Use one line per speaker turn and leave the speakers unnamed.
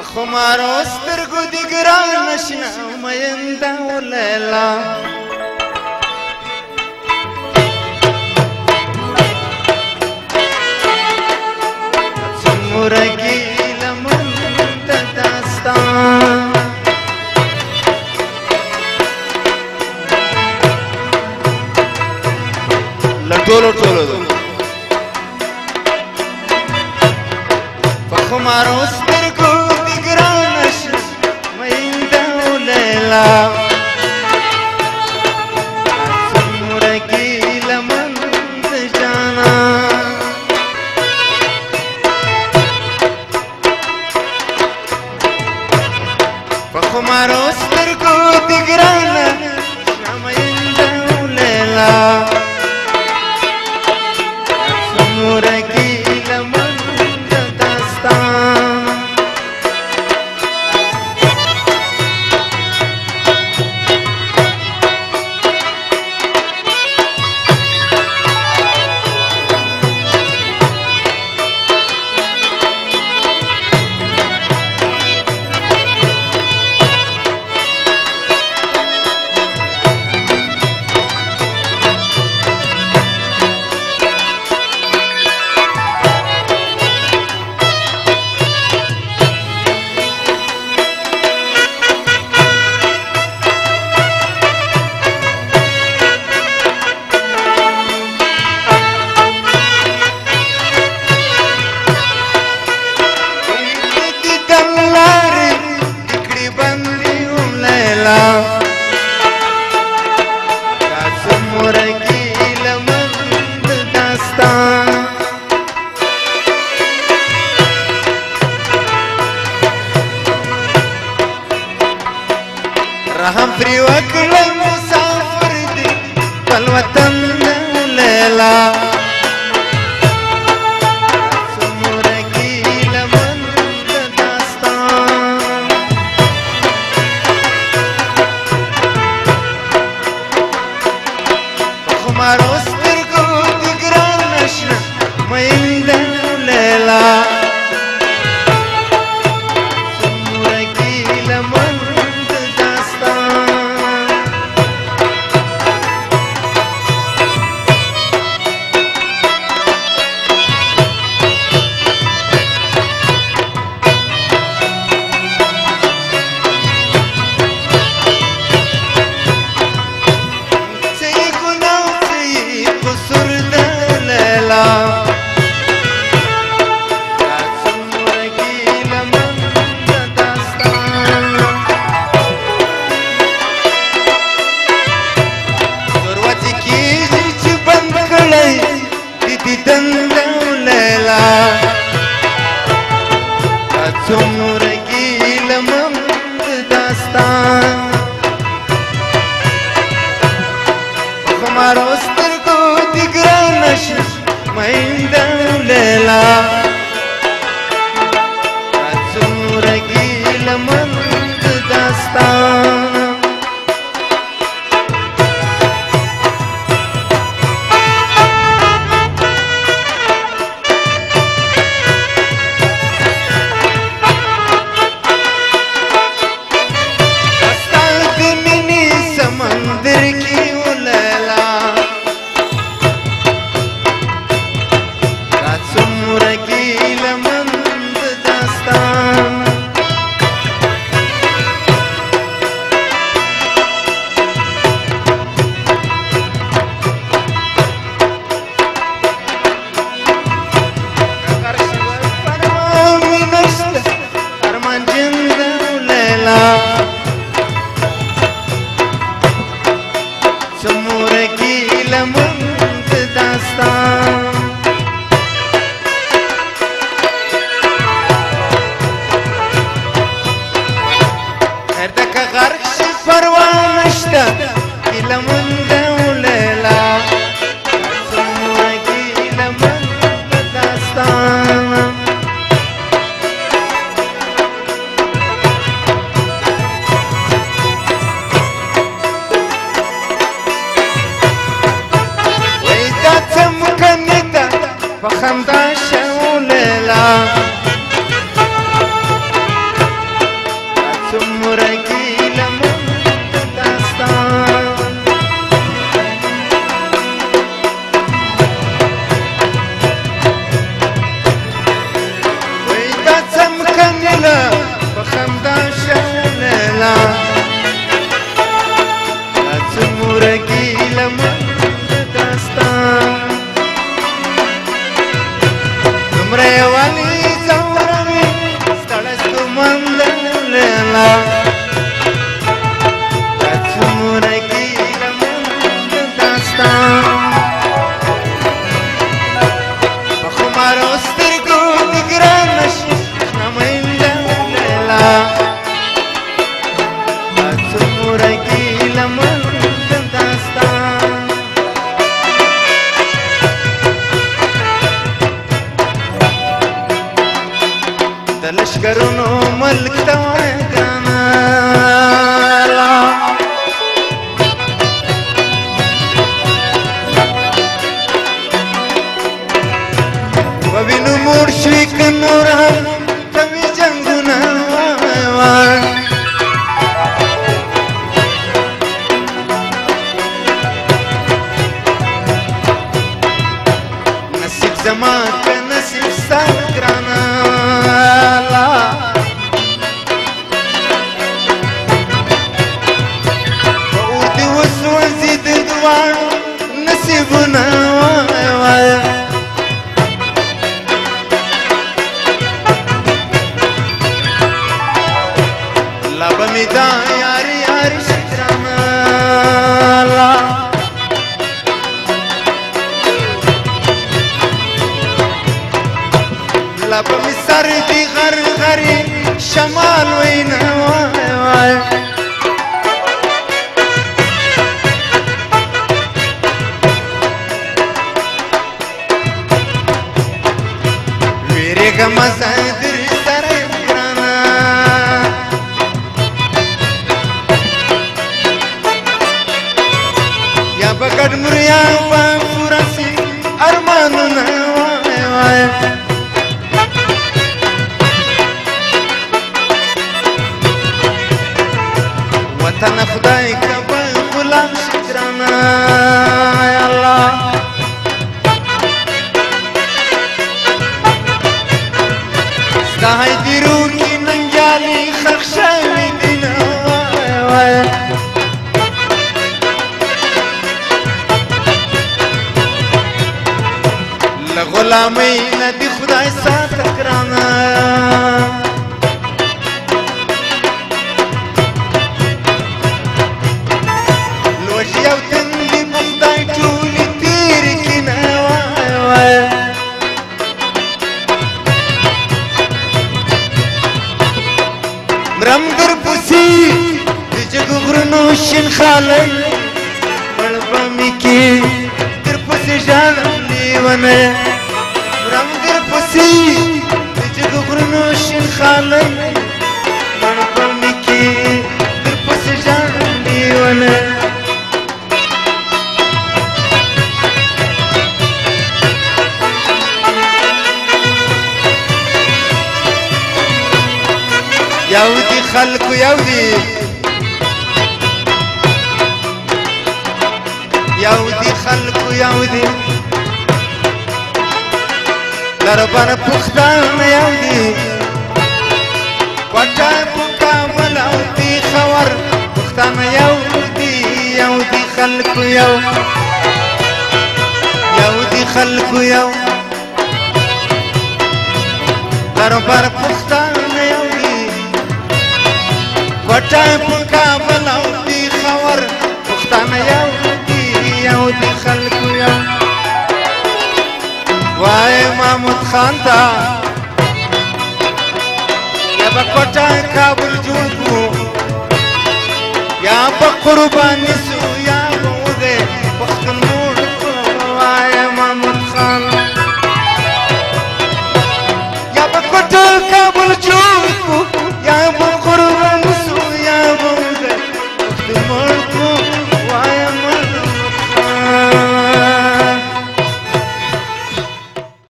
خمارو سترګو دې ګرانه شنه مینده ولیلا څومره ګیله من د داستان له ټولو په خمارو سترګو دې ګرانه شنه مینده ولیلا څومره ګیله من د جانان په خمارو سترګو دې ګرانه شنه مینده ولیلا څومره ګیله من د داستان رحم پری وکړه مسافر دی خپل وطن لیلا څومره ګیله من د داستان په خمارو سترګو دې ګرانه شنه مینده لیلا څومره ګیله من زړه ولې ځوروي ستړی ستومانده لیلا دا څومره ګیلهمن داستان په خمارو سترګو د ګرانه شنه مینده لیلا دا څومره ګیلهمن داستان د لشکرونو ملک ته وایه ګرانه ووینو موړ شوي که نور هم کوي جنګونه وایه نصیب زما که نصیب ستا ګرانه نصیبونه وایه وایه لا به مې دا یاري یاري شي ګرانه لا به مې سر دي غرغرې شمال وینه وایه وایه مزه در سره ګرانه یا به ګډ مریا به پوره سي ارمانونه وایه وایه وطن خدای که به غلام شي ګرانه یا الله دا هایدیرو کی ننجالی خخ شوی دینا وایه وایه له غلامۍ نه دې خدای ساته ګرانه لوږې او تندې په خدای ټولې تېرې کړي نه وایه وایه مرم در پسې د جګو غرونو شین خالی مړ به مې کې در پسې ژاړم لیونی مرم در پسې د جګو غرونو شین خالی مړ به مې کې در پسې ژاړم لیونی یو دی خلکو یو دی خلکو یو دی دربار پښتانه یو دی کوټه په کابل او پېښور پښتانه یو دی خلکو یو دی خلکو یو دربار پښتانه یو دی کوټه په کابل او پېښور پښتانه یو دی خلکو یو وای محمود خان ته یا به کوټه کابل جوړ کړو یا به قرباني